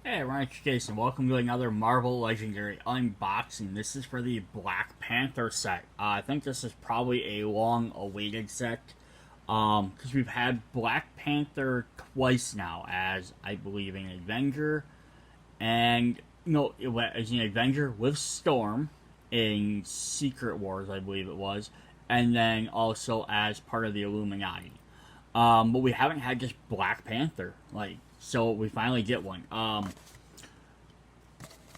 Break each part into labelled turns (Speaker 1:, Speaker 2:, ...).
Speaker 1: Hey everyone, it's Jason. Welcome to another Marvel Legendary unboxing. This is for the Black Panther set. I think this is probably a long-awaited set because we've had Black Panther twice now as, I believe, an Avenger, and as an Avenger with Storm in Secret Wars, I believe it was, and then also as part of the Illuminati. But we haven't had just Black Panther, so we finally get one.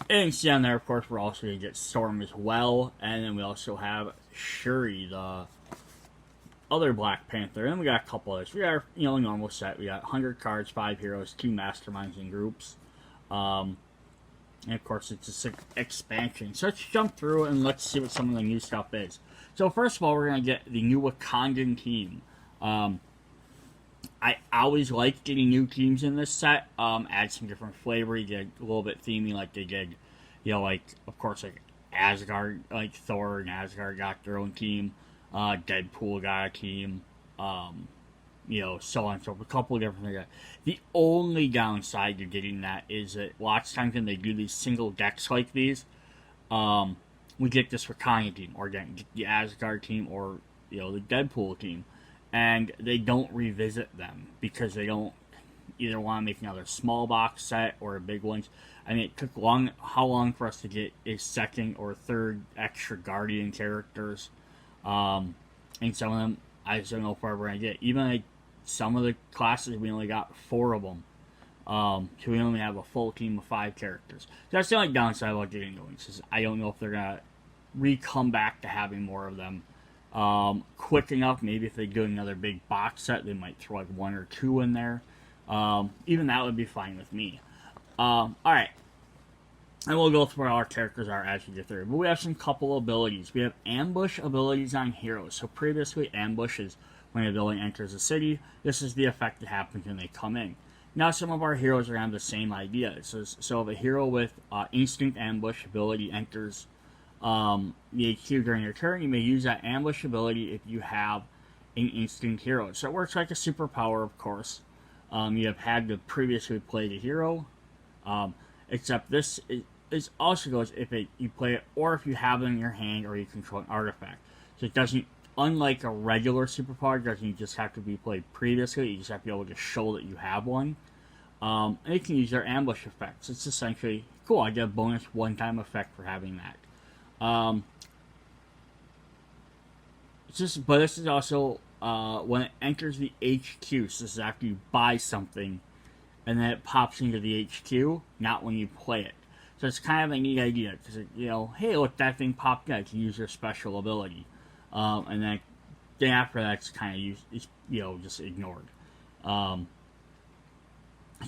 Speaker 1: And see on there, of course, we're also going to get Storm as well. And then we also have Shuri, the other Black Panther. And we got a couple of this. We got our, normal set. We got 100 cards, 5 heroes, 2 masterminds and groups. And of course, it's an expansion. So let's jump through and let's see what some of the new stuff is. So first of all, we're going to get the new Wakandan team. I always like getting new teams in this set. Add some different flavor. You get a little bit themey, like they did, of course, like Asgard, like Thor and Asgard got their own team. Deadpool got a team. So on and so forth. A couple of different things. The only downside to getting that is that lots of times when they do these single decks like these, we get this Wakanda team, or again, get the Asgard team, or the Deadpool team. And they don't revisit them because they don't either want to make another small box set or a big one. I mean, it took how long for us to get a second or third extra Guardian characters. And some of them, I just don't know if we're ever going to get. Even some of the classes, we only got 4 of them. So we only have a full team of 5 characters. So that's the only downside about getting those. I don't know if they're going to come back to having more of them. Quick enough. Maybe if they do another big box set, they might throw like 1 or 2 in there. Even that would be fine with me. Alright. And we'll go through what our characters are as we get through. But we have some couple abilities. We have ambush abilities on heroes. So previously, ambush is when a villain enters a city. This is the effect that happens when they come in. Now some of our heroes are going to have the same idea. So if a hero with instant ambush ability enters the HQ during your turn, you may use that ambush ability if you have an instant hero. So it works like a superpower, of course. You have had to previously play the hero, except this is also goes if you play it, or if you have it in your hand, or you control an artifact. So it doesn't, unlike a regular superpower, it doesn't just have to be played previously. You just have to be able to show that you have one. And you can use their ambush effects. It's essentially cool. I get a bonus one-time effect for having that. But this is also when it enters the HQ. So this is after you buy something, and then it pops into the HQ, not when you play it. So it's kind of a neat idea because hey, look, that thing popped in. I can use your special ability, and then after that, it's kind of just ignored. So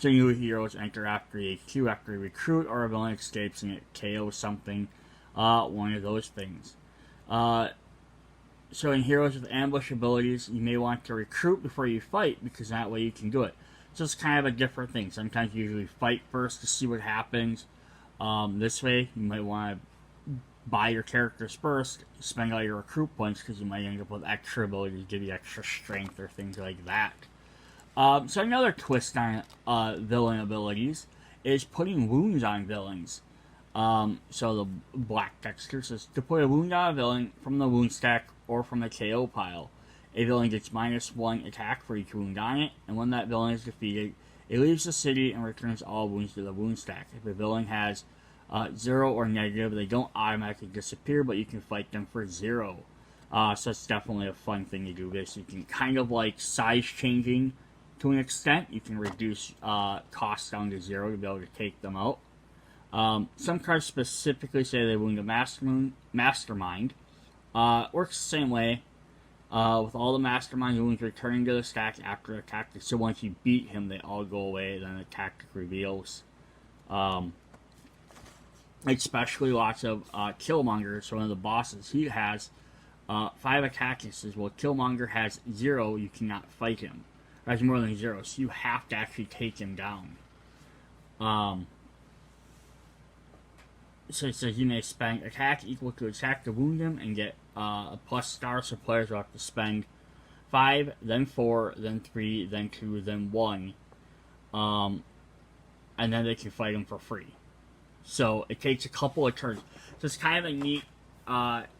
Speaker 1: new heroes enter after the HQ after a recruit or a villain escapes and it KOs something. One of those things. So in heroes with ambush abilities, you may want to recruit before you fight, because that way you can do it. So it's kind of a different thing. Sometimes you usually fight first to see what happens. This way, you might want to buy your characters first, spend all your recruit points, because you might end up with extra abilities to give you extra strength or things like that. So another twist on villain abilities is putting wounds on villains. So the black texture says to put a wound on a villain from the wound stack or from the KO pile. A villain gets -1 attack for each wound on it, and when that villain is defeated, it leaves the city and returns all wounds to the wound stack. If a villain has 0 or negative, they don't automatically disappear, but you can fight them for 0. So it's definitely a fun thing to do this. You can kind of like size changing to an extent. You can reduce costs down to 0 to be able to take them out. Some cards specifically say they wound a mastermind. Works the same way. With all the mastermind wounds returning to the stack after a tactic. So once you beat him, they all go away. Then the tactic reveals. Especially lots of Killmonger. So one of the bosses, he has 5 attack assists. Well, Killmonger has 0. You cannot fight him. Or has more than 0. So you have to actually take him down. So it says you may spend attack equal to attack to wound him and get a plus star, so players will have to spend 5, then 4, then 3, then 2, then 1. and then they can fight him for free. So it takes a couple of turns. So it's kind of a neat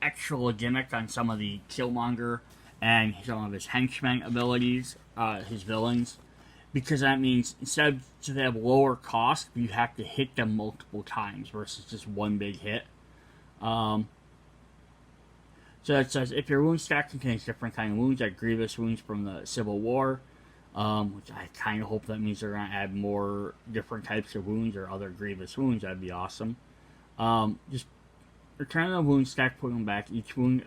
Speaker 1: extra gimmick on some of the Killmonger and some of his henchmen abilities, his villains, because that means instead of they have lower cost, you have to hit them multiple times versus just one big hit. So it says if your wound stack contains different kind of wounds, like grievous wounds from the Civil War, which I kind of hope that means they're going to add more different types of wounds or other grievous wounds. That'd be awesome. Just return the wound stack, put them back. Each wound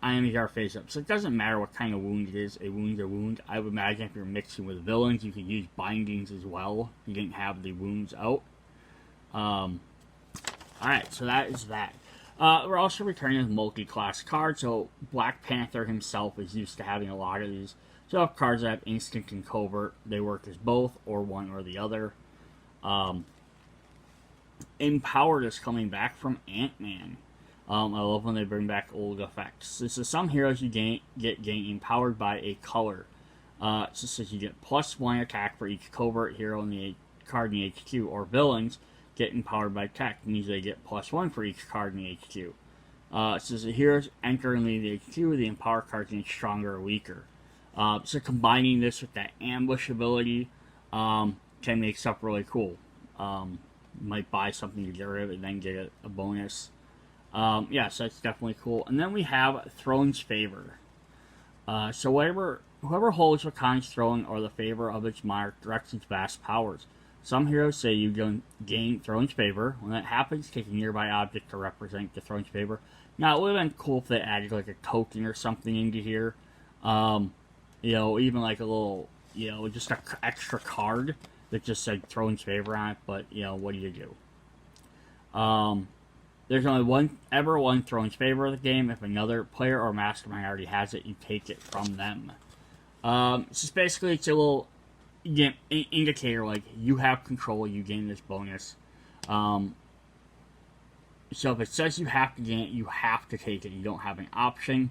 Speaker 1: enemies are face up. So it doesn't matter what kind of wound it is. A wound's a wound. I would imagine if you're mixing with villains, you could use bindings as well. You didn't have the wounds out. Alright, so that is that. We're also returning with multi-class cards. So Black Panther himself is used to having a lot of these. So if cards that have instant and covert, they work as both or one or the other. Empowered is coming back from Ant-Man. I love when they bring back old effects. This is some heroes you get empowered by a color. So says you get +1 attack for each covert hero in the card in the HQ, or villains get empowered by tech. It means they get +1 for each card in the HQ. It says the heroes enter and leave the HQ, the empowered cards get stronger or weaker. So combining this with that ambush ability can make stuff really cool. You might buy something to get rid of it and then get a bonus. Yeah, so that's definitely cool. And then we have Throne's Favor. So whoever holds Wakanda's throne or the favor of its monarch directs its vast powers. Some heroes say you gain Throne's Favor. When that happens, take a nearby object to represent the Throne's Favor. Now, it would have been cool if they added like a token or something into here. Even like a little, just an extra card that just said Throne's Favor on it. But, what do you do? There's only one Throne's Favor of the game. If another player or mastermind already has it, you take it from them. It's a little indicator, like, you have control, you gain this bonus. So if it says you have to gain it, you have to take it. You don't have an option.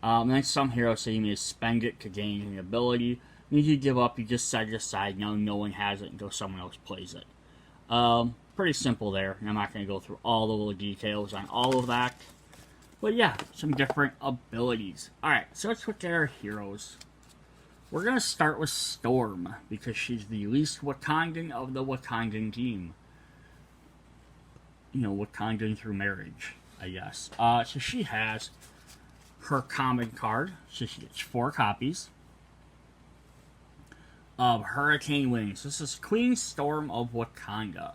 Speaker 1: Then some heroes say you may spend it to gain an ability. And if you give up, you just set it aside. Now no one has it until someone else plays it. Pretty simple there. I'm not going to go through all the little details on all of that. But yeah, some different abilities. Alright, so let's look at our heroes. We're going to start with Storm, because she's the least Wakandan of the Wakandan team. Wakandan through marriage, I guess. So she has her common card, so she gets 4 copies of Hurricane Winds. This is Queen Storm of Wakanda.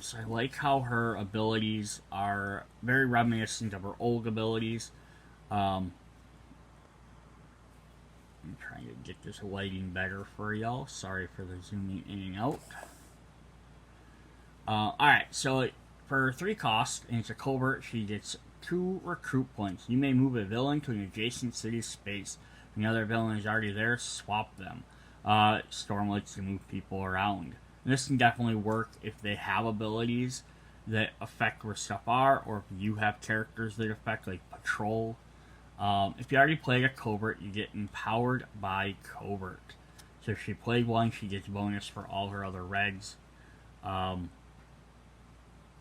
Speaker 1: So I like how her abilities are very reminiscent of her old abilities. I'm trying to get this lighting better for y'all. Sorry for the zooming in and out. Alright, so for 3 costs, and it's a covert, she gets 2 recruit points. You may move a villain to an adjacent city space. If another villain is already there, swap them. Storm lets you move people around. And this can definitely work if they have abilities that affect where stuff are, or if you have characters that affect, like Patrol. If you already played a covert, you get empowered by covert. So if she played one, she gets bonus for all her other regs.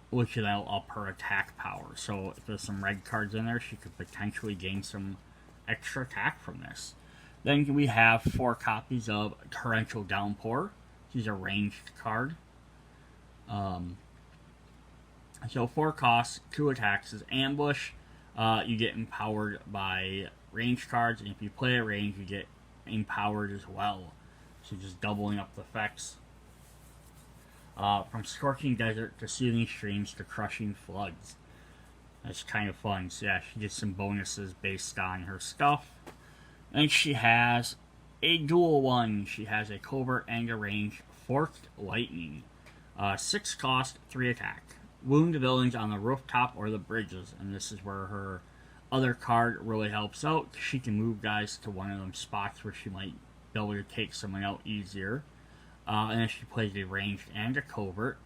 Speaker 1: Which will up her attack power. So if there's some red cards in there, she could potentially gain some extra attack from this. Then we have 4 copies of Torrential Downpour. She's a ranged card. So 4 costs, 2 attacks is Ambush. You get empowered by ranged cards, and if you play a range, you get empowered as well. So just doubling up the effects. From Scorching Desert to Soothing Streams to Crushing Floods. That's kind of fun. So yeah, she gets some bonuses based on her stuff. And she has a dual one. She has a covert and a range. Forked Lightning. 6 cost, 3 attack. Wound villains on the rooftop or the bridges. And this is where her other card really helps out. She can move guys to one of them spots where she might be able to take someone out easier. And then she plays a ranged and a covert.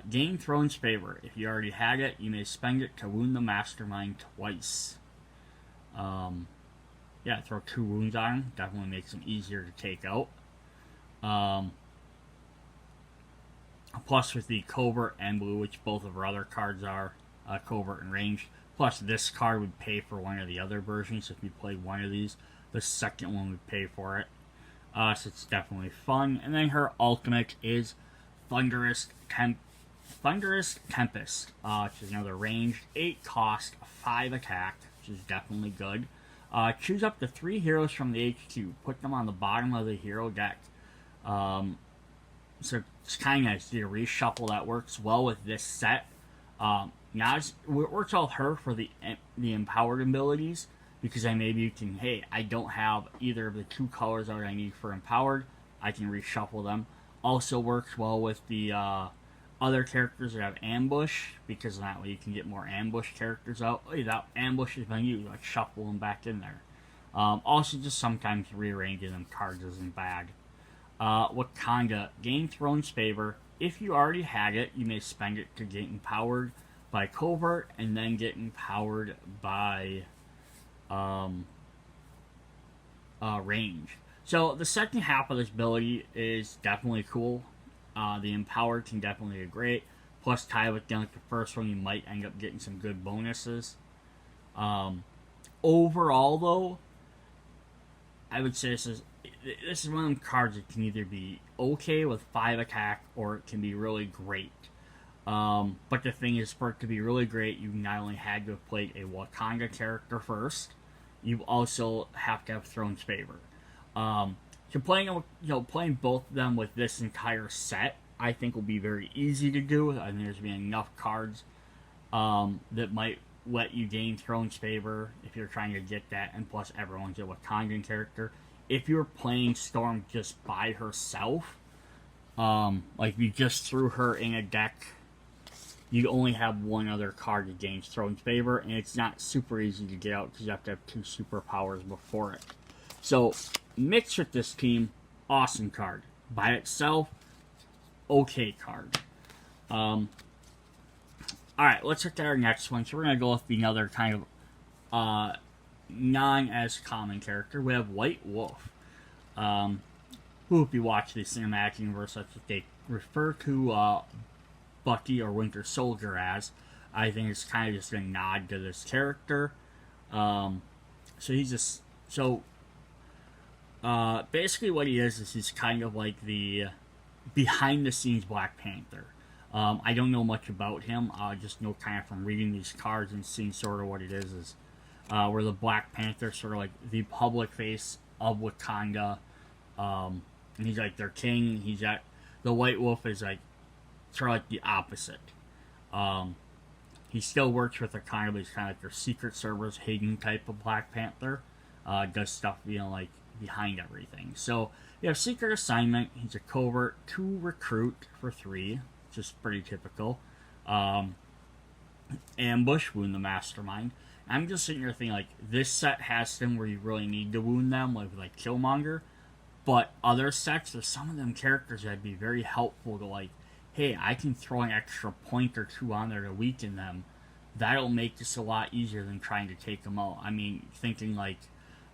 Speaker 1: Gain Throne's Favor. If you already had it, you may spend it to wound the mastermind twice. Yeah, throw 2 wounds on him. Definitely makes him easier to take out. Um, Plus with the Covert and Blue, which both of our other cards are, Covert and Ranged. Plus this card would pay for one of the other versions. If you play one of these, the second one would pay for it. So it's definitely fun. And then her ultimate is Thunderous Tempest, which is another ranged 8 cost, 5 attack, which is definitely good. Choose up to 3 heroes from the HQ. Put them on the bottom of the hero deck. So it's kind of nice to reshuffle. That works well with this set. Now it works well with her for the empowered abilities, because then maybe you can, hey, I don't have either of the 2 colors that I need for empowered. I can reshuffle them. Also works well with the other characters that have ambush, because that way you can get more ambush characters out. Oh, that ambush has been used. Like shuffle them back in there. Also, just sometimes rearranging them cards isn't bad. Wakanda, gain Throne's favor. If you already had it, you may spend it to get empowered by Covert, and then get empowered by range. So the second half of this ability is definitely cool. The empowered can definitely be great. Plus, tie with like the first one, you might end up getting some good bonuses. Overall, though, I would say this is one of them cards that can either be okay with 5 attack, or it can be really great. But the thing is, for it to be really great, you not only had to have played a Wakanda character first, you also have to have Throne's favor. So playing both of them with this entire set, I think will be very easy to do. I think there's going to be enough cards that might let you gain Throne's favor if you're trying to get that, and plus everyone's a Wakandan character. If you're playing Storm just by herself, like you just threw her in a deck, you only have one other card that gains Throne's favor, and it's not super easy to get out because you have to have 2 superpowers before it. So, mixed with this team, awesome card. By itself, okay card. Alright, let's look at our next one. So we're going to go with another kind of non-as-common character. We have White Wolf. Who, if you watch the cinematic universe, that's what they refer to Bucky or Winter Soldier as. I think it's kind of just a nod to this character. So he's just... So, basically what he is he's kind of like the behind-the-scenes Black Panther. I don't know much about him. I just know kind of from reading these cards and seeing sort of what it is where the Black Panther sort of like the public face of Wakanda. And he's like their king. The White Wolf is like sort of like the opposite. He still works with Wakanda, but he's kind of like their Secret Service hidden type of Black Panther. Does stuff, like behind everything. So you have Secret Assignment. He's a Covert 2 recruit for 3. Just pretty typical. Ambush, wound the Mastermind. I'm just sitting here thinking, like, this set has them where you really need to wound them, like Killmonger. But other sets, there's some of them characters that'd be very helpful to, like, hey, I can throw an extra point or 2 on there to weaken them. That'll make this a lot easier than trying to take them out. I mean, thinking, like,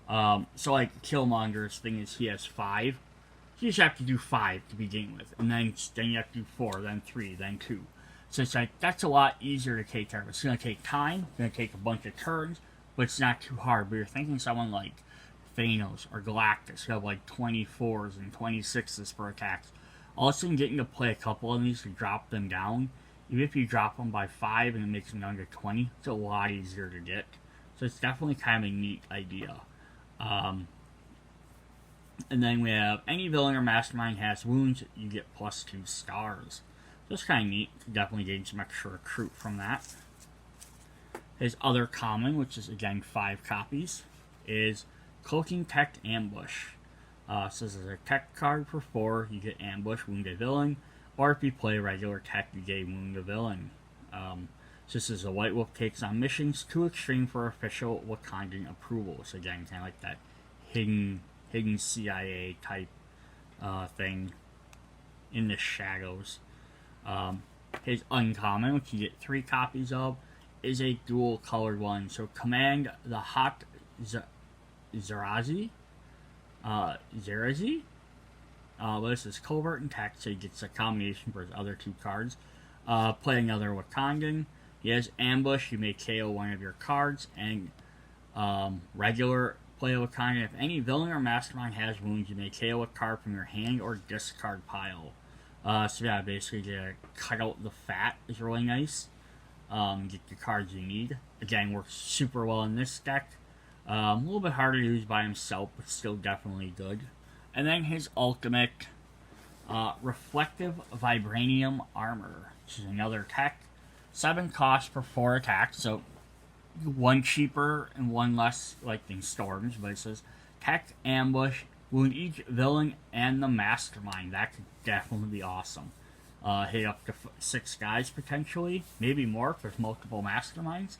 Speaker 1: so, like, Killmonger's thing is he has 5. You just have to do 5 to begin with, and then you have to do 4, then 3, then 2. So it's like, that's a lot easier to take care of. It's going to take time, it's going to take a bunch of turns, but it's not too hard. But you're thinking someone like Thanos or Galactus who have like 24s and 26s for attacks. All of a sudden getting to play a couple of these to drop them down, even if you drop them by 5 and it makes them down to 20, it's a lot easier to get. So it's definitely kind of a neat idea. And then we have any villain or mastermind has wounds, you get +2 stars. So it's kind of neat. Definitely gain some extra recruit from that. His other common, which is again 5 copies, is Cloaking Tech Ambush. So this is a tech card for 4, you get Ambush, wound a villain, or if you play regular tech, you get wound a villain. So this is a White Wolf takes on missions too extreme for official Wakandan approval. So again, kind of like that hidden CIA type thing in the shadows. His uncommon, which you get 3 copies of, is a dual colored one. So command the hot Zerazi. But this is Covert and Tech, so he gets a combination for his other 2 cards. Play another Wakandan. He has Ambush. You may KO one of your cards. And regular play Wakandan. If any villain or mastermind has wounds, you may KO a card from your hand or discard pile. So yeah, basically to cut out the fat is really nice. Get the cards you need. Again, works super well in this deck. A little bit harder to use by himself, but still definitely good. And then his ultimate, Reflective Vibranium Armor, which is another tech. 7 cost for 4 attacks, so 1 cheaper and 1 less, like in Storms, but it says Tech, Ambush, wound each villain and the mastermind. That could definitely be awesome. Hit up to 6 guys potentially, maybe more if there's multiple masterminds.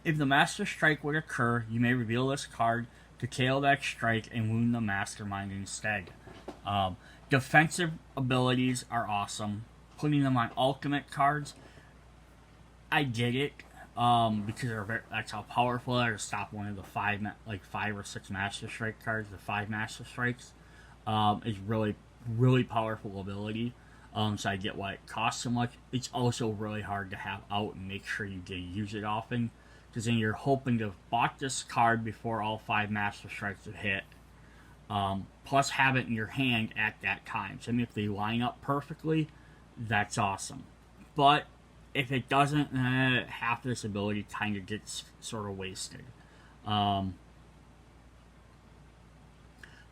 Speaker 1: If the master strike would occur, you may reveal this card to KO that strike and wound the mastermind instead. Defensive abilities are awesome. Putting them on ultimate cards, I get it, because that's how powerful they are to stop one of the 5 or 6 Master Strike cards. The 5 Master Strikes is really powerful ability. So I get why it costs so much. It's also really hard to have out and make sure you get to use it often, because then you're hoping to have bought this card before all 5 Master Strikes have hit, plus have it in your hand at that time. So I mean, if they line up perfectly, that's awesome. But if it doesn't, half this ability kind of gets sort of wasted. But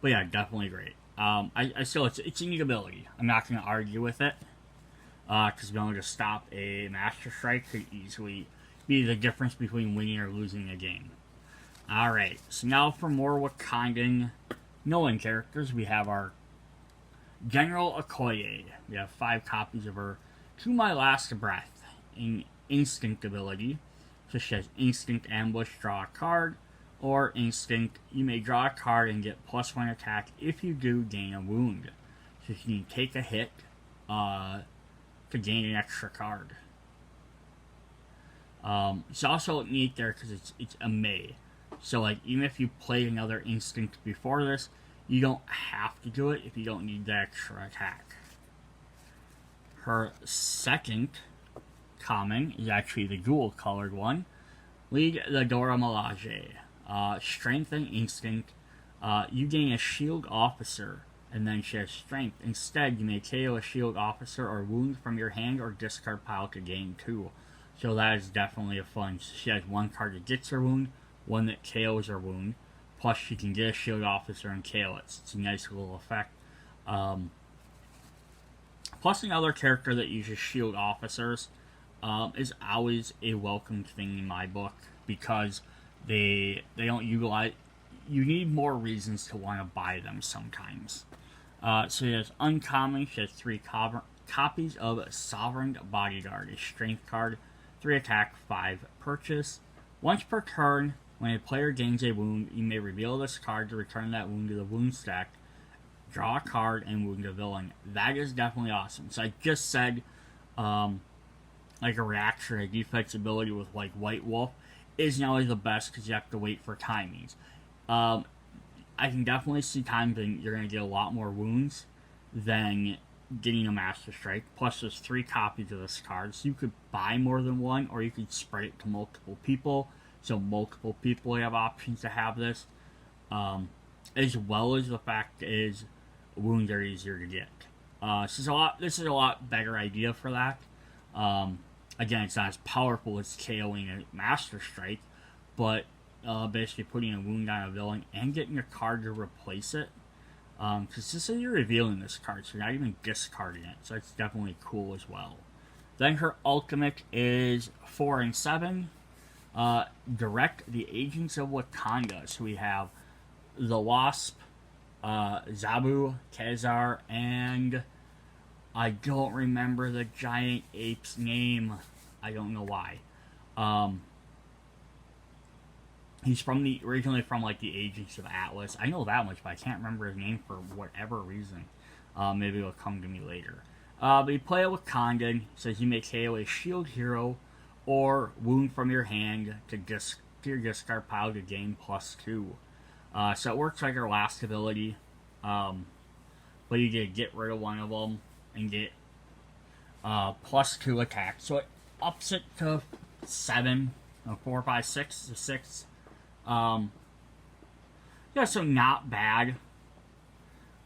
Speaker 1: yeah, definitely great. I still, it's a neat ability. I'm not going to argue with it, because being able to stop a Master Strike could easily be the difference between winning or losing a game. Alright, so now for more Wakandan Nolan characters, we have our General Okoye. We have 5 copies of her To My Last Breath. An instinct ability, such as Instinct Ambush, draw a card, or Instinct, you may draw a card and get +1 attack. If you do, gain a wound. So you can take a hit to gain an extra card. It's also neat there because it's a May. So like, even if you play another Instinct before this, you don't have to do it if you don't need the extra attack. Her second common is actually the dual colored one. League the Dora Milaje. Strength and Instinct. You gain a shield officer, and then she has strength. Instead, you may KO a shield officer or wound from your hand or discard pile to gain 2. So that is definitely a fun. She has 1 card that gets her wound, 1 that KOs her wound. Plus, she can get a shield officer and KO it. So it's a nice little effect. Plus, another character that uses shield officers is always a welcome thing in my book, because they don't utilize. You need more reasons to want to buy them sometimes. So she has uncommon. She has 3 copies of Sovereign Bodyguard, a strength card, 3 attack, 5 purchase. Once per turn, when a player gains a wound, you may reveal this card to return that wound to the wound stack, draw a card, and wound a villain. That is definitely awesome. So I just said, like a reaction or defense ability with like White Wolf isn't always the best because you have to wait for timings. I can definitely see times when you're going to get a lot more wounds than getting a Master Strike. Plus, there's 3 copies of this card, so you could buy more than one, or you could spread it to multiple people, so multiple people have options to have this. As well as the fact is wounds are easier to get. This is a lot better idea for that. Again, it's not as powerful as KOing a Master Strike, but basically putting a wound on a villain and getting a card to replace it. Because this is you're revealing this card, so you're not even discarding it, so it's definitely cool as well. Then her ultimate is 4 and 7. Direct the Agents of Wakanda. So we have the Wasp, Zabu, Kazar, and I don't remember the giant ape's name. I don't know why. He's originally from like the Agents of Atlas. I know that much, but I can't remember his name for whatever reason. Maybe it'll come to me later. But you play a Wakandan. Says you may KO a shield hero or wound from your hand to your discard pile to gain +2. So it works like our last ability. But you get rid of one of them and get +2 attack. So it ups it to 7, 4, 5, 6 to 6. Yeah, so not bad.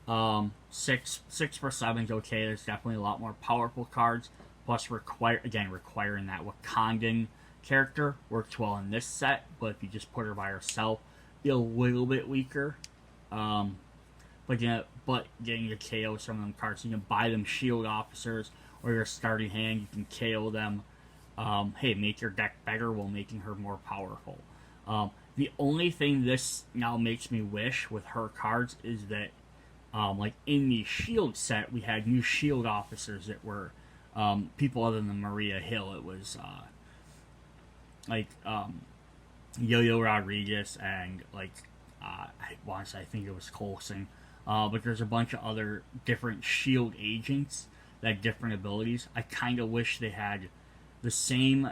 Speaker 1: 6 for 7 is okay. There's definitely a lot more powerful cards. Plus, requiring that Wakandan character works well in this set. But if you just put her by herself, be a little bit weaker. But getting to KO some of them cards, you can buy them shield officers or your starting hand. You can KO them. Hey, make your deck better while making her more powerful. The only thing this now makes me wish with her cards is that, like in the shield set, we had new shield officers that were people other than Maria Hill. It was Yo-Yo Rodriguez and I think it was Coulson. But there's a bunch of other different shield agents that have different abilities. I kind of wish they had the same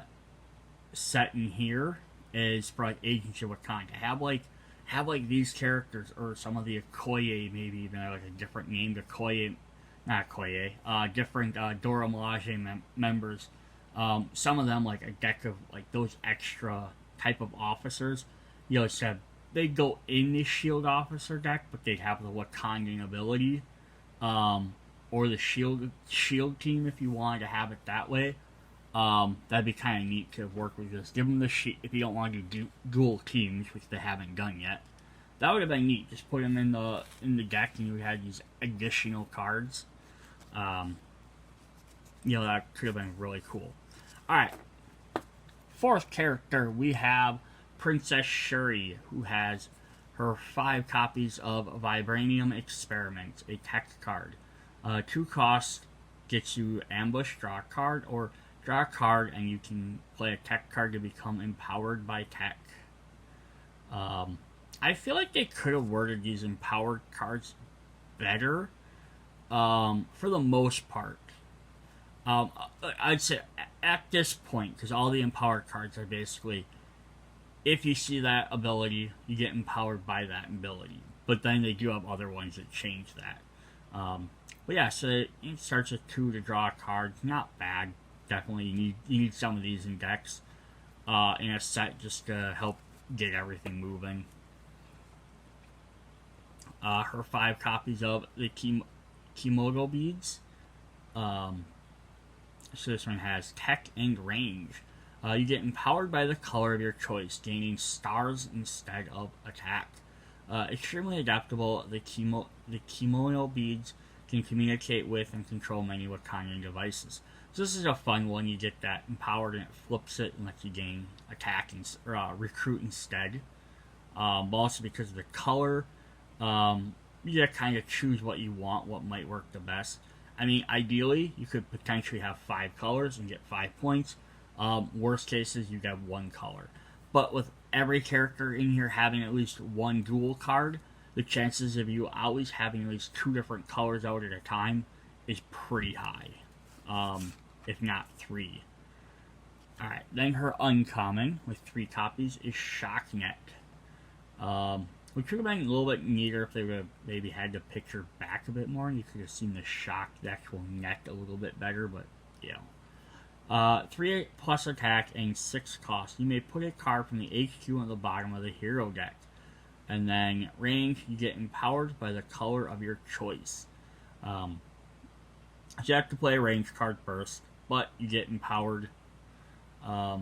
Speaker 1: set in here as for like Agents of Wakanda. Have these characters or some of the Okoye, maybe even like a different name, different Dora Milaje members. Some of them like a deck of like those extra type of officers. Said they'd go in the shield officer deck, but they'd have the Wakandan ability, or the shield team if you wanted to have it that way. That'd be kind of neat to work with this. Give them the if you don't want to do dual teams, which they haven't done yet. That would have been neat. Just put them in the deck, and you had these additional cards. That could have been really cool. All right, fourth character we have Princess Shuri, who has her 5 copies of Vibranium Experiment, a tech card. 2 cost gets you ambush, draw a card, or draw a card and you can play a tech card to become empowered by tech. I feel like they could have worded these empowered cards better, for the most part. I'd say at this point, because all the empowered cards are basically, if you see that ability, you get empowered by that ability. But then they do have other ones that change that. But yeah, so it starts with 2 to draw a card. Not bad. Definitely, you need some of these in decks in a set just to help get everything moving. Her 5 copies of the Kimono beads. So this one has tech and range. You get empowered by the color of your choice, gaining stars instead of attack. Extremely adaptable, the kimono beads can communicate with and control many Wakandan devices. So this is a fun one. You get that empowered and it flips it and lets you gain attack and recruit instead. But also because of the color, you gotta kind of choose what you want, what might work the best. I mean, ideally, you could potentially have 5 colors and get 5 points. Worst cases, you get 1 color. But with every character in here having at least 1 dual card, the chances of you always having at least 2 different colors out at a time is pretty high. If not 3. Alright, then her uncommon, with 3 copies, is Shocknet. Which could have been a little bit neater if they would have maybe had the picture back a bit more, and you could have seen the the actual net a little bit better, but, 3 plus attack and 6 cost. You may put a card from the HQ on the bottom of the hero deck. And then range, you get empowered by the color of your choice. So you have to play a range card first, but you get empowered by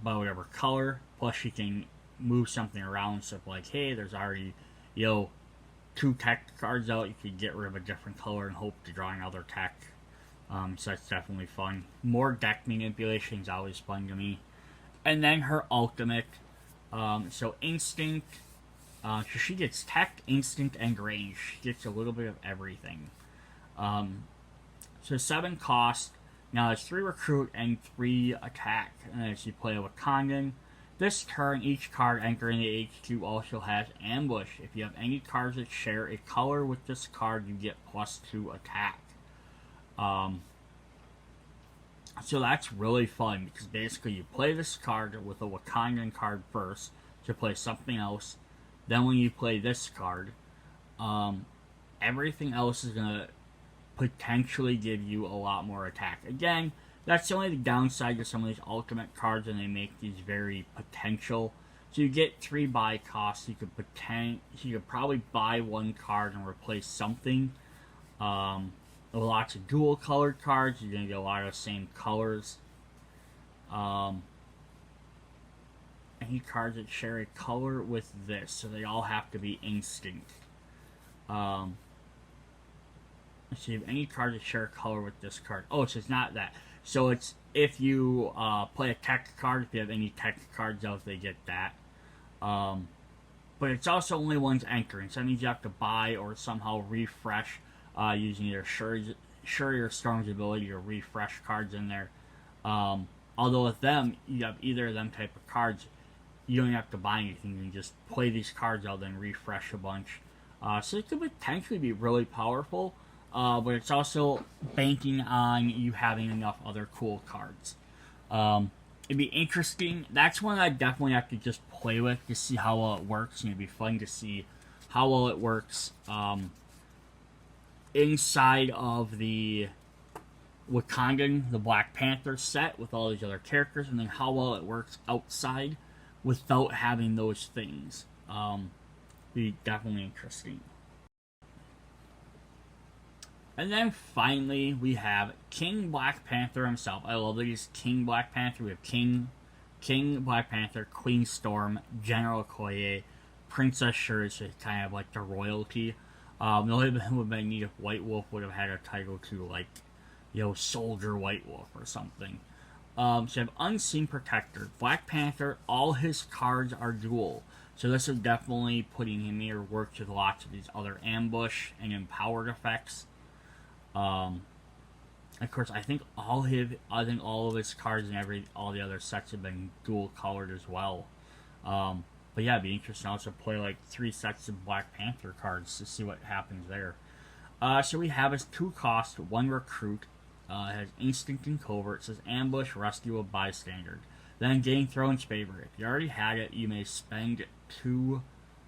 Speaker 1: whatever color. Plus you can move something around, so like, hey, there's already 2 tech cards out, you could get rid of a different color and hope to draw another tech. So that's definitely fun. More deck manipulation is always fun to me. And then her ultimate, so instinct, so she gets tech, instinct, and range. She gets a little bit of everything. So 7 cost. Now it's 3 recruit and 3 attack. And as you play a Wakandan, this turn each card entering the HQ also has ambush. If you have any cards that share a color with this card, you get +2 attack. So that's really fun because basically you play this card with a Wakandan card first to play something else. Then when you play this card, everything else is going to potentially give you a lot more attack. Again, that's only the downside to some of these ultimate cards, and they make these very potential. So you get 3 buy costs. You could probably buy 1 card and replace something. Lots of dual colored cards. You're gonna get a lot of the same colors. Any cards that share a color with this, so they all have to be instinct. Let's see if any cards that share a color with this card. Oh, so it's not that. So it's if you play a tech card, if you have any tech cards out, they get that. But it's also only one's entering, so that means you have to buy or somehow refresh using either Shuri or Storm's ability to refresh cards in there. Although with them, you have either of them type of cards, you don't have to buy anything. You can just play these cards out and refresh a bunch. So it could potentially be really powerful, but it's also banking on you having enough other cool cards. It'd be interesting. That's one I definitely have to just play with to see how well it works. And it'd be fun to see how well it works inside of the Wakandan, the Black Panther set with all these other characters, and then how well it works outside without having those things. Be definitely interesting. And then finally, we have King Black Panther himself. I love that he's King Black Panther. We have King Black Panther, Queen Storm, General Okoye, Princess Shuri, so kind of like the royalty. The only thing would have been neat if White Wolf would have had a title to, like, Soldier White Wolf or something. So you have Unseen Protector. Black Panther, all his cards are dual. So this is definitely putting him here, works with lots of these other ambush and empowered effects. Of course, I think all of his cards and all the other sets have been dual colored as well. But yeah, it'd be interesting to also play like 3 sets of Black Panther cards to see what happens there. So we have his 2 cost, 1 recruit. It has instinct and covert. It says ambush, rescue a bystander. Then gain Throne's favor. If you already had it, you may spend 2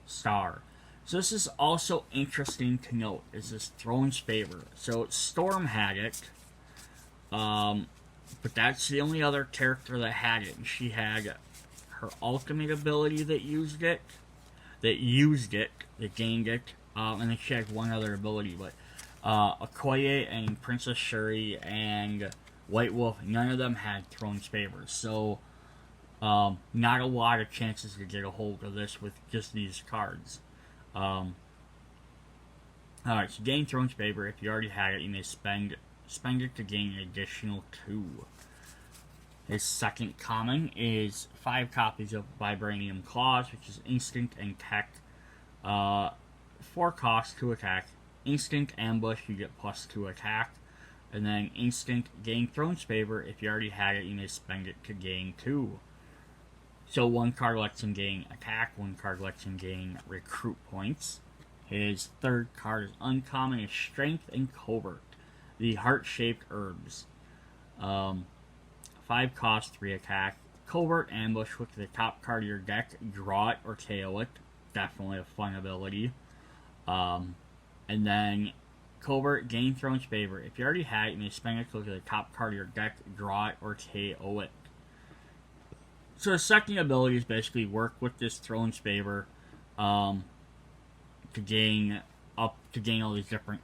Speaker 1: star. So this is also interesting to note, is this Throne's favor. So Storm had it, but that's the only other character that had it. And she had her ultimate ability that gained it, and then she had one other ability, but Okoye and Princess Shuri and White Wolf, none of them had Throne's favor. So not a lot of chances to get a hold of this with just these cards. Alright, so gain Throne's favor. If you already had it, you may spend it to gain an additional 2. His second common is 5 copies of Vibranium Claws, which is instant and tech. 4 cost to attack. Instant ambush, you get +2 attack. And then instant gain Throne's favor. If you already had it, you may spend it to gain 2. So 1 card lets him gain attack, 1 card lets him gain recruit points. His third card is uncommon, is strength and covert. The heart-shaped herbs. 5 cost, 3 attack. Covert ambush, look at the top card of your deck, draw it or KO it. Definitely a fun ability. And then covert, gain Throne's favor. If you already had it, you may spend it to look at the top card of your deck, draw it or KO it. So the second ability is basically work with this Throne's favor to gain all these different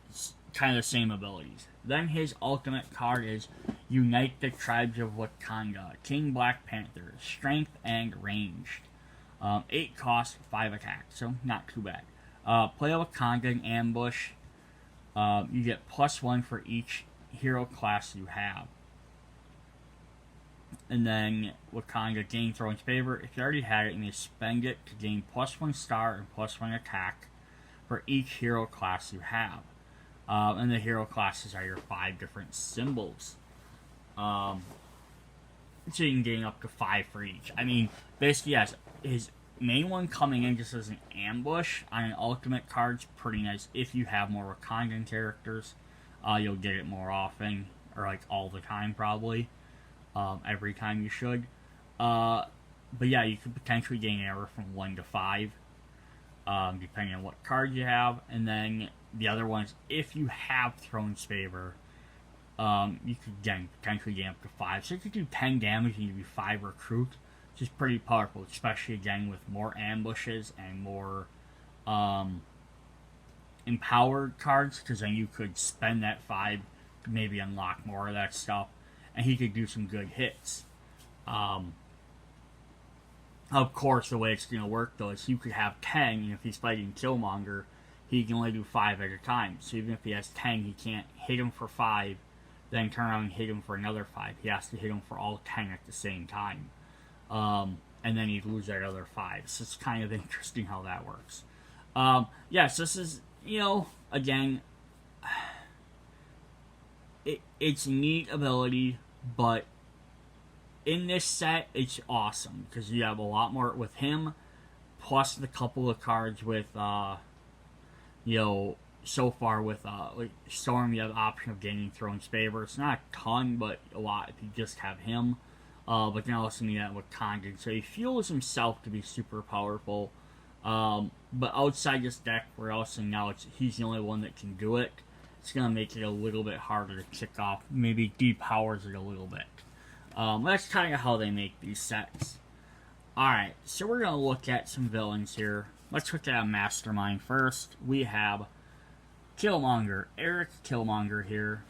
Speaker 1: kind of the same abilities. Then his ultimate card is Unite the Tribes of Wakanda. King Black Panther, strength and ranged. 8 cost, 5 attack, so not too bad. Play a Wakandan ambush. You get +1 for each hero class you have. And then Wakanda gain Throne's favor. If you already had it, you may spend it to gain +1 star and +1 attack for each hero class you have. And the hero classes are your 5 different symbols. So you can gain up to 5 for each. I mean, basically, yes, his main one coming in just as an ambush on an ultimate card's pretty nice. If you have more Wakandan characters, you'll get it more often, or like all the time probably. Every time you should. But yeah, you could potentially gain anywhere from 1 to 5, depending on what card you have. And then the other ones, if you have Throne's Favor, you could again potentially gain up to 5. So you could do 10 damage and you'd be 5 recruit, which is pretty powerful, especially again with more ambushes and more empowered cards, because then you could spend that 5 to maybe unlock more of that stuff, and he could do some good hits. Of course, the way it's going to work though is you could have 10, and if he's fighting Killmonger, he can only do 5 at a time. So even if he has 10, he can't hit him for 5, then turn around and hit him for another 5. He has to hit him for all 10 at the same time. And then he'd lose that other 5. So it's kind of interesting how that works. Yes, this is, again, it's a neat ability, but in this set, it's awesome because you have a lot more with him, plus the couple of cards with, so far with like Storm, you have the option of gaining Throne's Favor. It's not a ton, but a lot if you just have him. But then also need that with Condon. So he feels himself to be super powerful. But outside this deck, we're also now he's the only one that can do it. It's going to make it a little bit harder to kick off. Maybe depowers it a little bit. That's kind of how they make these sets. Alright, so we're going to look at some villains here. Let's look at a Mastermind first. We have Killmonger, Eric Killmonger here.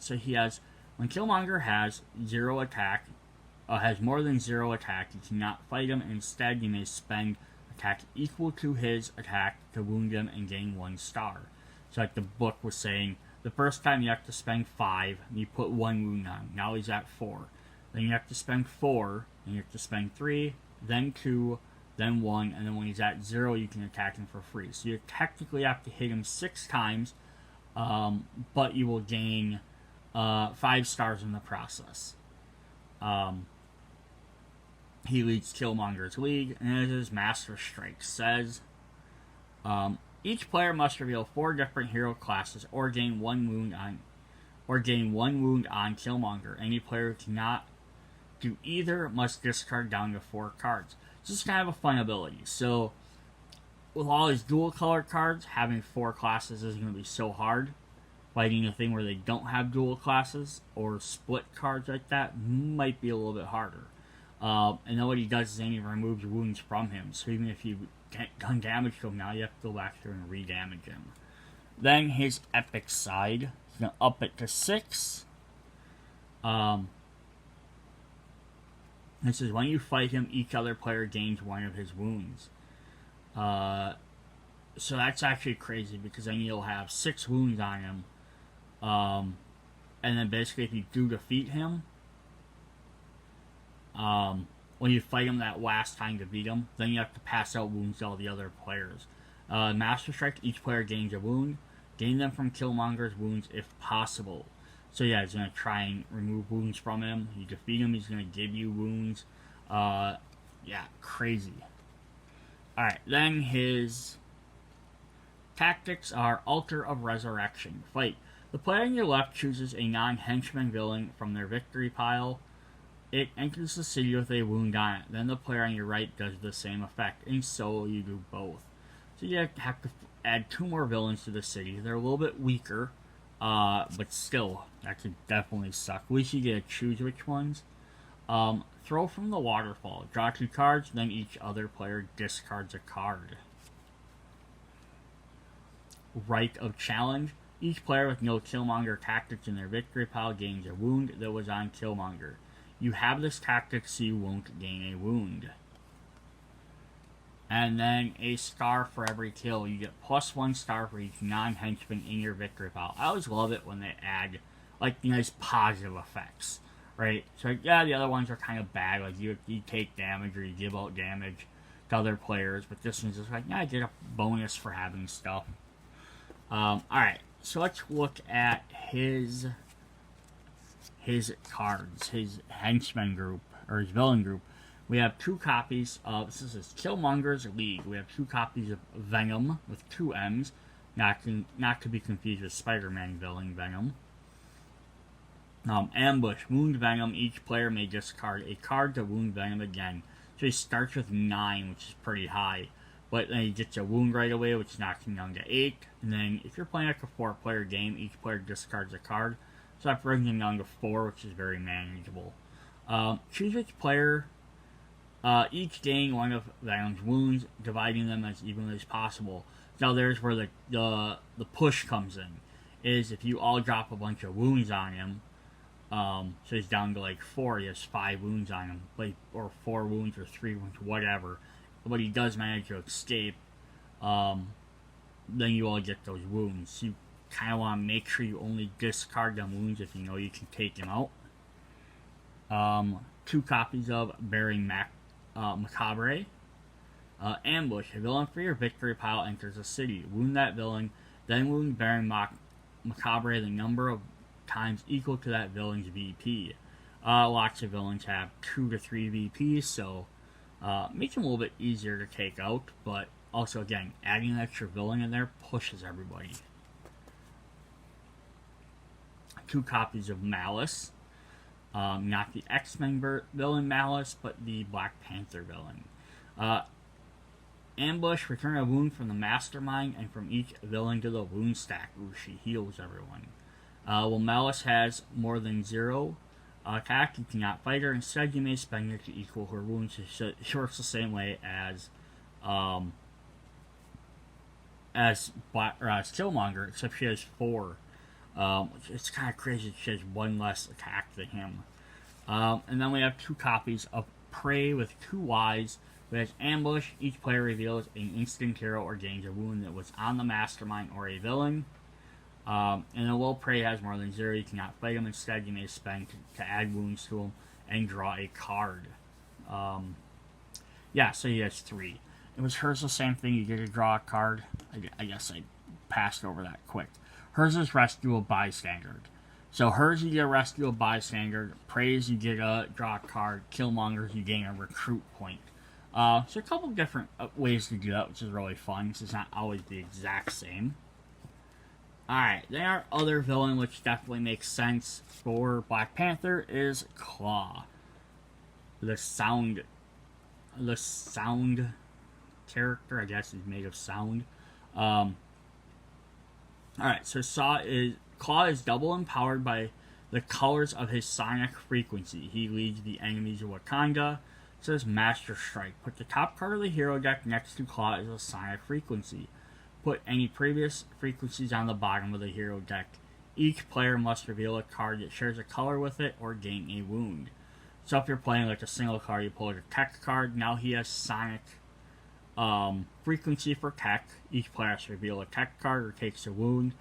Speaker 1: So he has, when Killmonger has 0 attack, has more than 0 attack, you cannot fight him. Instead, you may spend attack equal to his attack to wound him and gain 1 star. So like the book was saying, the first time you have to spend 5, and you put 1 wound on him. Now he's at 4. Then you have to spend 4, and you have to spend 3, then 2, then 1, and then when he's at 0, you can attack him for free. So you technically have to hit him 6 times, but you will gain 5 stars in the process. He leads Killmonger's league, and as his Master Strike says, each player must reveal 4 different hero classes or gain 1 wound on Killmonger. Any player who cannot do either must discard down to 4 cards. This is kind of a fun ability. So with all his dual color cards, having 4 classes is going to be so hard. Fighting a thing where they don't have dual classes or split cards like that might be a little bit harder. And then what he does is then he removes wounds from him. So even if you done damage to him now, you have to go back through and re-damage him. Then his epic side, he's going to up it to 6. This is when you fight him, each other player gains 1 of his wounds. So that's actually crazy because then you'll have 6 wounds on him. And then basically if you do defeat him, when you fight him that last time to beat him, then you have to pass out wounds to all the other players. Master Strike, each player gains a wound. Gain them from Killmonger's wounds if possible. So yeah, he's going to try and remove wounds from him. You defeat him, he's going to give you wounds. Yeah, crazy. Alright, then his tactics are Altar of Resurrection. Fight. The player on your left chooses a non-henchman villain from their victory pile. It enters the city with a wound on it. Then the player on your right does the same effect, and so you do both. So you have to add 2 more villains to the city. They're a little bit weaker, but still, that could definitely suck. At least you get to choose which ones. Throw from the waterfall. Draw 2 cards, then each other player discards a card. Rite of Challenge. Each player with no Killmonger tactics in their victory pile gains a wound that was on Killmonger. You have this tactic so you won't gain a wound. And then a star for every kill. You get +1 star for each non-henchman in your victory pile. I always love it when they add like nice positive effects, right? So yeah, the other ones are kind of bad. Like you take damage or you give out damage to other players, but this one's just like, yeah, I get a bonus for having stuff. Alright, so let's look at his cards, his henchman group, or his villain group. We have 2 copies of, this is his Killmonger's League. We have 2 copies of Venom with 2 M's, not to be confused with Spider-Man villain Venom. Ambush, Wound Venom. Each player may discard a card to wound Venom again. So he starts with 9, which is pretty high. but then he gets a wound right away, which knocks him down to 8. And then if you're playing like a 4-player game, each player discards a card, so that brings him down to 4, which is very manageable. Choose which player, each gain one of Venom's wounds, dividing them as evenly as possible. Now there's where the push comes in, is if you all drop a bunch of wounds on him, so he's down to like 4, he has 5 wounds on him, like, or 4 wounds or 3 wounds, whatever, but he does manage to escape, then you all get those wounds. You kind of want to make sure you only discard them wounds if you know you can take them out. 2 copies of Bearing Macabre. Ambush. A villain for your victory pile enters a city. Wound that villain, then wound Bearing Macabre the number of times equal to that villain's VP. Lots of villains have 2 to 3 VPs, so makes them a little bit easier to take out, but also, again, adding an extra villain in there pushes everybody. 2 copies of Malice. Not the X-Men villain Malice, but the Black Panther villain. Ambush. Return a wound from the Mastermind and from each villain to the wound stack. Ooh, she heals everyone. Well, Malice has more than 0 attack, you cannot fight her. Instead, you may spend it to equal her wounds. She works the same way as Killmonger, except she has 4. It's kind of crazy. She has 1 less attack than him. And then we have 2 copies of Prey with 2 Ys. With Ambush, each player reveals an instant hero or gains a wound that was on the Mastermind or a villain. And although Prey has more than 0, you cannot fight him. Instead, you may spend to add wounds to him and draw a card. Yeah, so he has 3. It was hers the same thing. You get to draw a card. I guess I passed over that quick. Hers is Rescue a Bystander. So hers, you get a Rescue a Bystander. Prey's, you get a draw a card. Killmonger's, you gain a recruit point. So a couple different ways to do that, which is really fun. It's not always the exact same. Alright, then our other villain, which definitely makes sense for Black Panther, is Claw. The sound character, I guess, is made of sound. Alright, so Claw is double empowered by the colors of his sonic frequency. He leads the enemies of Wakanda. It says Master Strike. Put the top card of the hero deck next to Claw as a sonic frequency. Put any previous frequencies on the bottom of the hero deck. Each player must reveal a card that shares a color with it or gain a wound. So if you're playing like a single card, you pull a tech card. Now he has sonic frequency for tech. Each player has to reveal a tech card or takes a wound.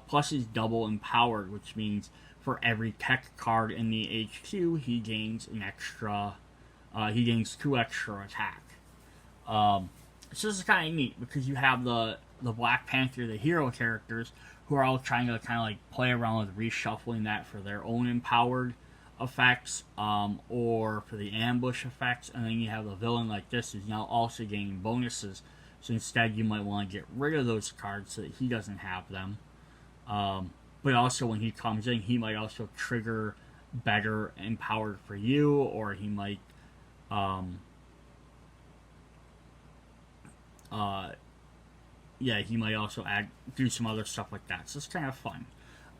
Speaker 1: Plus he's double empowered, which means for every tech card in the HQ, he gains an extra. He gains 2 extra attack. So this is kind of neat because you have the Black Panther, the hero characters, who are all trying to kind of like play around with reshuffling that for their own empowered effects, or for the ambush effects, and then you have the villain like this who's now also gaining bonuses. So instead, you might want to get rid of those cards so that he doesn't have them. But also, when he comes in, he might also trigger better empowered for you, or he might he might also do some other stuff like that. So it's kind of fun.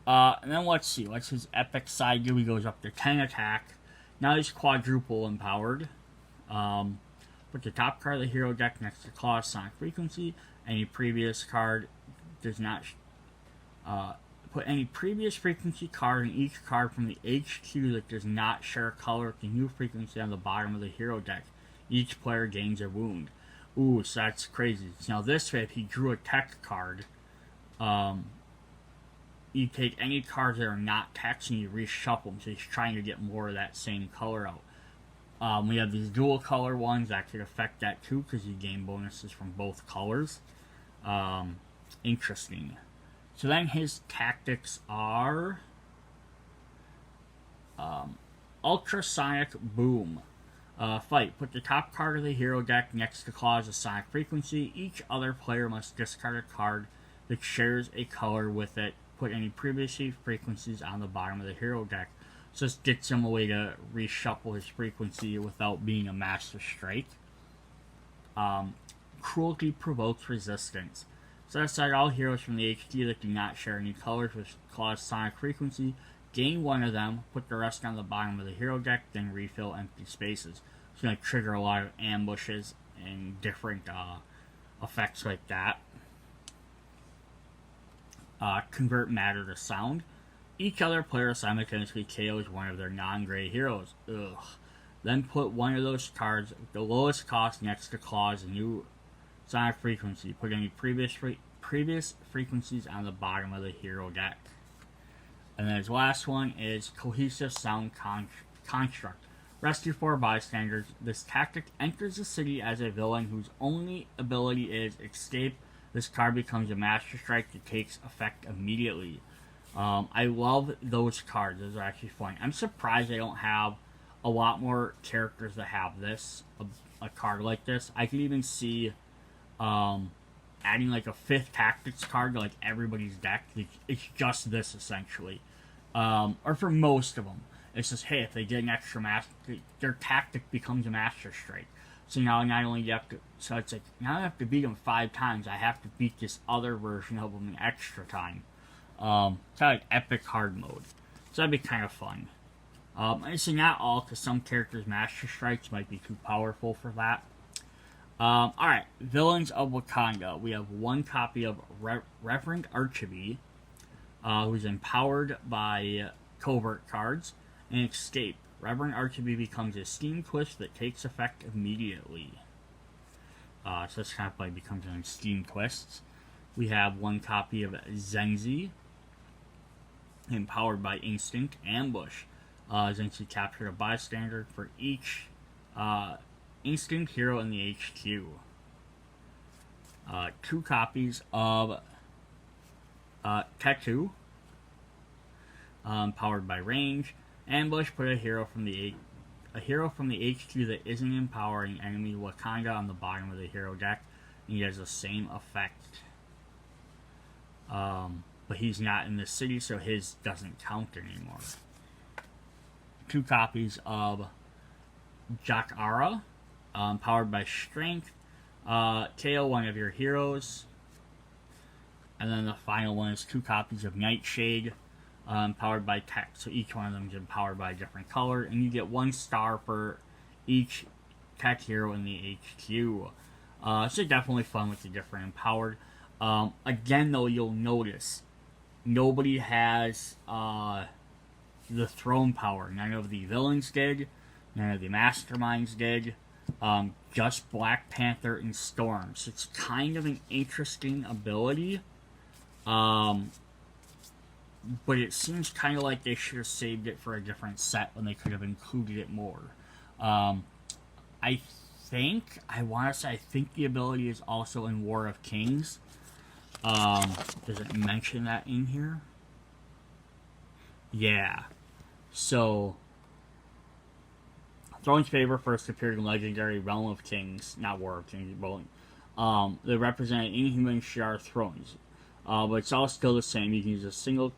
Speaker 1: And then let's see. What's his epic side do? He goes up to 10 attack. Now he's quadruple empowered. Put the top card of the hero deck next to Claw's sonic frequency. Any previous card does not. Put any previous frequency card in each card from the HQ that does not share a color with the new frequency on the bottom of the hero deck. Each player gains a wound. Ooh, so that's crazy. Now this way, if he drew a tech card, you take any cards that are not techs and you reshuffle them. So he's trying to get more of that same color out. We have these dual color ones that could affect that too, because you gain bonuses from both colors. Interesting. So then his tactics are Ultrasonic Boom. Fight. Put the top card of the hero deck next to Claw's sonic frequency. Each other player must discard a card that shares a color with it. Put any previous frequencies on the bottom of the hero deck. So this gets him a way to reshuffle his frequency without being a Master Strike. cruelty provokes resistance. Set aside all heroes from the HD that do not share any colors with Claw's sonic frequency. Gain one of them, put the rest on the bottom of the hero deck, then refill empty spaces. It's going to trigger a lot of ambushes and different effects like that. Convert matter to sound. Each other player simultaneously KOs one of their non-gray heroes. Ugh. Then put one of those cards with the lowest cost next to Claw's new sonic frequency. Put any previous frequencies on the bottom of the hero deck. And then his last one is Cohesive Sound Construct. Rescue 4 bystanders. This tactic enters the city as a villain whose only ability is escape. This card becomes a Master Strike that takes effect immediately. I love those cards. Those are actually fun. I'm surprised I don't have a lot more characters that have this, a card like this. I could even see adding like a 5th tactics card to like everybody's deck. It's just this essentially. Or for most of them. It's just, hey, if they get an extra master, their tactic becomes a Master Strike. So now not only you have to, so it's like, now I have to beat them 5 times, I have to beat this other version of them an extra time. It's kind of like epic hard mode. So that'd be kind of fun. And so not all, because some characters' Master Strikes might be too powerful for that. Alright, Villains of Wakanda. We have one copy of Reverend Archibald, who's empowered by covert cards, and Escape. Reverend Archibald becomes a steam twist that takes effect immediately. So this kind of play becomes an steam twists. We have one copy of Zenzi, empowered by Instinct. Ambush. Zenzi captured a bystander for each Instinct hero in the HQ. 2 copies of Tattoo, powered by Range. Ambush, put a hero from the HQ that isn't empowering enemy Wakanda on the bottom of the hero deck, and he has the same effect. But he's not in the city, so his doesn't count anymore. 2 copies of Jakara, powered by Strength. KO one of your heroes. And then the final one is 2 copies of Nightshade, powered by tech. So each one of them is empowered by a different color, and you get 1 star for each tech hero in the HQ. So definitely fun with the different empowered. Again, though, you'll notice nobody has the throne power. None of the villains did. None of the masterminds did. Just Black Panther and Storm. So it's kind of an interesting ability. But it seems kind of like they should have saved it for a different set when they could have included it more. I think the ability is also in War of Kings. Does it mention that in here? Yeah. So, Throne's Favor first appeared in Legendary Realm of Kings, not War of Kings, but they represent Inhuman Shi'ar thrones. But it's all still the same. You can use a single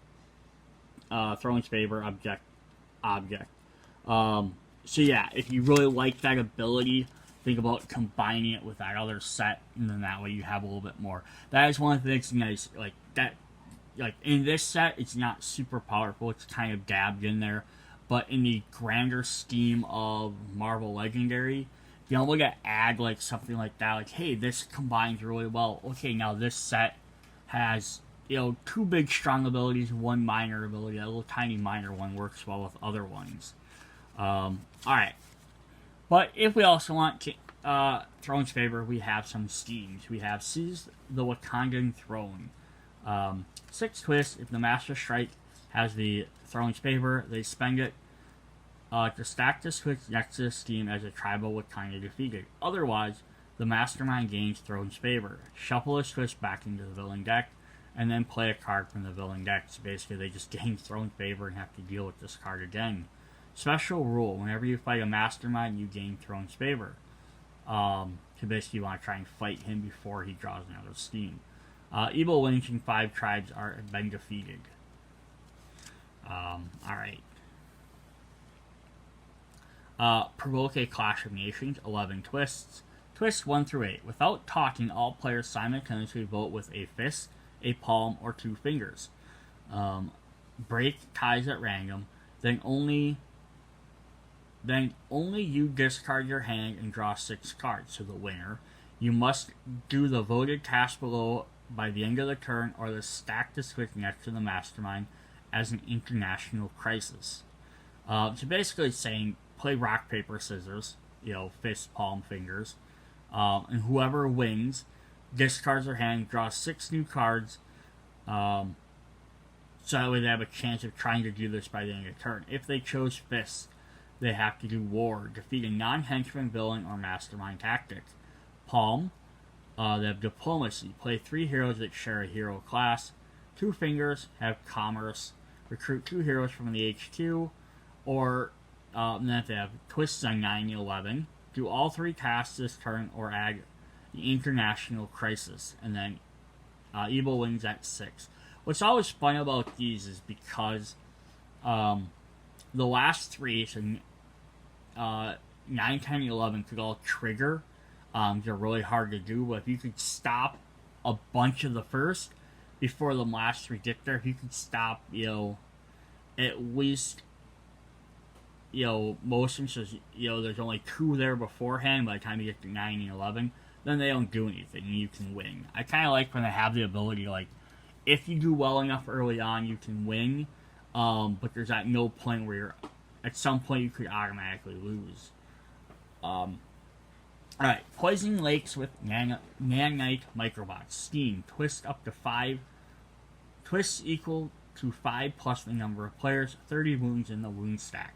Speaker 1: Throne's Favor object. So yeah, if you really like that ability, think about combining it with that other set, and then that way you have a little bit more. That is one of the things nice, like that. Like in this set, it's not super powerful. It's kind of dabbed in there, but in the grander scheme of Marvel Legendary, you know, we're gonna add like something like that. Like, hey, this combines really well. Okay, now this set has, you know, 2 big strong abilities and 1 minor ability. That little tiny minor one works well with other ones. Alright. But if we also want Throne's Favor, we have some schemes. We have Seize the Wakandan Throne. 6 twists. If the Master Strike has the Throne's Favor, they spend it to stack this twist next to the scheme as a tribal Wakanda defeated. Otherwise, the Mastermind gains Throne's Favor. Shuffle this twist back into the villain deck, and then play a card from the villain deck. So basically, they just gain Throne's Favor and have to deal with this card again. Special rule: whenever you fight a Mastermind, you gain Throne's Favor. So basically, you want to try and fight him before he draws another scheme. Evil Lynching 5 tribes have been defeated. Alright. Provoke a Clash of Nations, 11 twists. Twist 1 through 8. Without talking, all players simultaneously vote with a fist, a palm, or 2 fingers. Break ties at random. Then only you discard your hand and draw 6 cards to the winner. You must do the voted task below by the end of the turn, or the stack the switch next to the mastermind as an international crisis. So basically saying, play rock, paper, scissors, fist, palm, fingers. And whoever wins discards their hand, draws 6 new cards, so that way they have a chance of trying to do this by the end of the turn. If they chose fist, they have to do war, defeat a non-henchman, villain, or mastermind tactic. Palm, they have diplomacy, play 3 heroes that share a hero class. 2 fingers have commerce, recruit 2 heroes from the HQ, or then if they have twists on 9 and 11, do all 3 tasks this turn, or add the international crisis, and then evil wins at 6. What's always fun about these is because the last 3, so 9, 10, 11 could all trigger. They're really hard to do, but if you could stop a bunch of the first before the last 3 get there, if you could stop, at least, most of them, so, there's only 2 there beforehand by the time you get to 9 and 11, then they don't do anything, and you can win. I kind of like when they have the ability, like, if you do well enough early on, you can win, but there's at no point where at some point you could automatically lose. Alright, poisoning lakes with nanite microbots. Steam, twist up to 5. Twists equal to 5 plus the number of players, 30 wounds in the wound stack.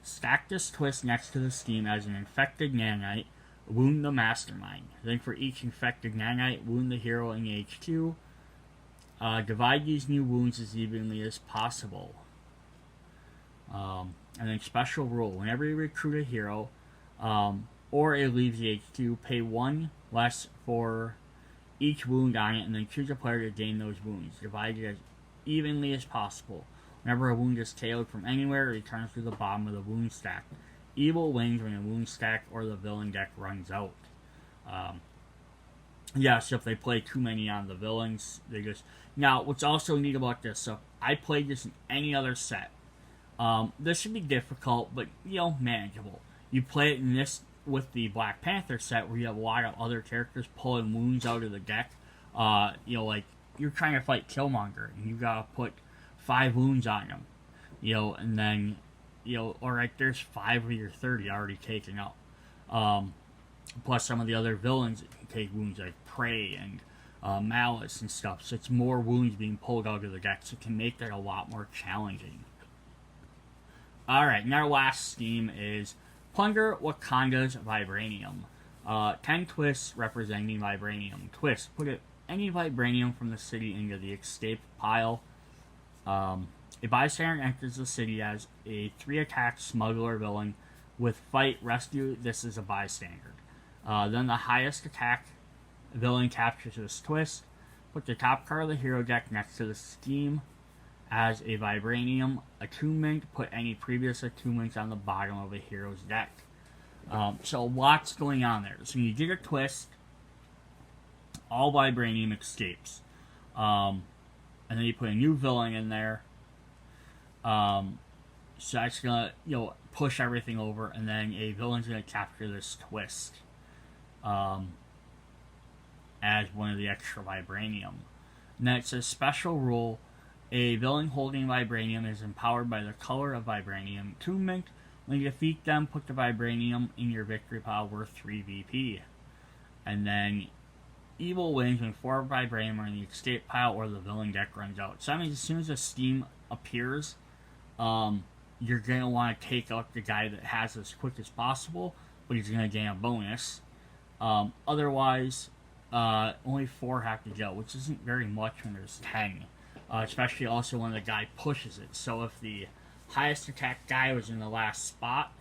Speaker 1: Stack this twist next to the steam as an infected nanite, wound the mastermind. Then for each infected nanite, wound the hero in the HQ. Divide these new wounds as evenly as possible. And then special rule, whenever you recruit a hero, or it leaves the HQ, pay 1 less for each wound on it, and then choose a player to gain those wounds. Divide it as evenly as possible. Whenever a wound is tailed from anywhere, it returns to the bottom of the wound stack. Evil wins when the wound stack or the villain deck runs out. So if they play too many on the villains, they just... Now, what's also neat about this, so I played this in any other set. This should be difficult, but, manageable. You play it in this with the Black Panther set, where you have a lot of other characters pulling wounds out of the deck. Like, you're trying to fight Killmonger, and you gotta put 5 wounds on him. And then, alright, there's 5 of your 30 already taken up. Plus some of the other villains that can take wounds, like Prey and Malice and stuff. So it's more wounds being pulled out of the deck, so it can make that a lot more challenging. Alright, and our last scheme is Plunder Wakanda's Vibranium. 10 twists representing Vibranium. Twist, put any Vibranium from the city into the escape pile. A bystander enters the city as a 3-attack smuggler villain with fight, rescue. This is a bystander. Then the highest attack villain captures this twist. Put the top card of the hero deck next to the scheme as a Vibranium attunement. Put any previous attunements on the bottom of a hero's deck. So lots going on there. So you get a twist, all Vibranium escapes. And then you put a new villain in there. So that's gonna, push everything over, and then a villain's gonna capture this twist. As one of the extra Vibranium. And then it says special rule. A villain holding Vibranium is empowered by the color of Vibranium attunement. When you defeat them, put the Vibranium in your victory pile worth 3 VP. And then evil wins when 4 Vibranium are in the escape pile or the villain deck runs out. So that means as soon as a steam appears, you're going to want to take out the guy that has it as quick as possible, but he's going to gain a bonus. Otherwise, only 4 have to go, which isn't very much when there's 10. Especially also when the guy pushes it. So if the highest attack guy was in the last spot,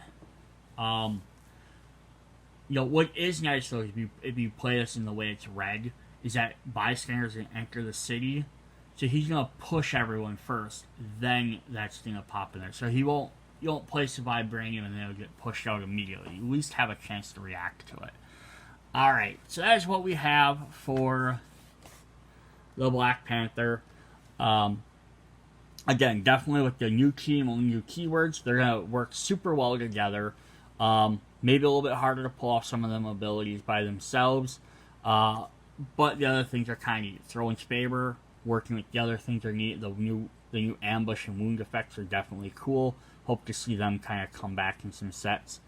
Speaker 1: what is nice though, if you play this in the way it's red, is that bystanders can enter the city. So he's gonna push everyone first, then that's gonna pop in there. So you won't place a Vibranium and then it'll get pushed out immediately. You at least have a chance to react to it. Alright, so that is what we have for the Black Panther. Um, Again, definitely with the new team and new keywords, they're going to work super well together. Maybe a little bit harder to pull off some of them abilities by themselves. But the other things are kind of neat. Throwing Faber, working with the other things are neat. The new ambush and wound effects are definitely cool. Hope to see them kind of come back in some sets.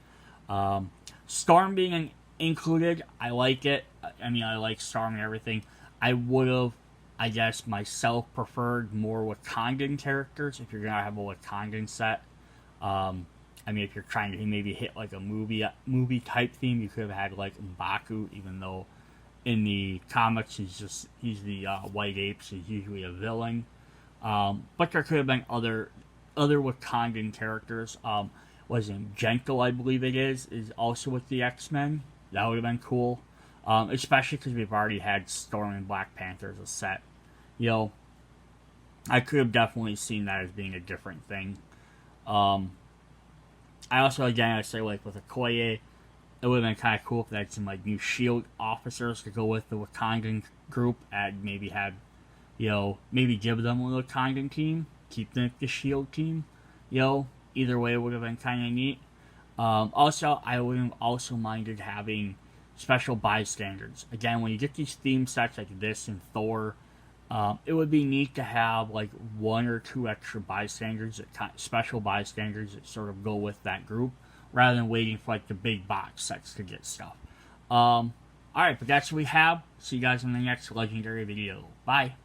Speaker 1: Storm being included, I like it. I mean, I like Storm and everything. I would have, I guess, myself preferred more Wakandan characters if you're gonna have a Wakandan set. I mean, if you're trying to maybe hit like a movie type theme, you could have had like M'Baku, even though in the comics he's the white ape, so he's usually a villain. But there could have been other Wakandan characters. Was in Gentle, I believe it is also with the X-Men. That would have been cool. Especially because we've already had Storm and Black Panther as a set. You know, I could have definitely seen that as being a different thing. I also, again, I say, like, with Okoye, it would have been kind of cool if they had some, like, new SHIELD officers to go with the Wakandan group and maybe have, maybe give them a Wakandan team, keep them the SHIELD team, either way it would have been kind of neat. Also, I would have also minded having special bystanders. Again, when you get these theme sets like this in Thor, it would be neat to have like one or two extra bystanders, special bystanders that sort of go with that group, rather than waiting for like the big box sets to get stuff. Alright, but that's what we have. See you guys in the next Legendary video. Bye.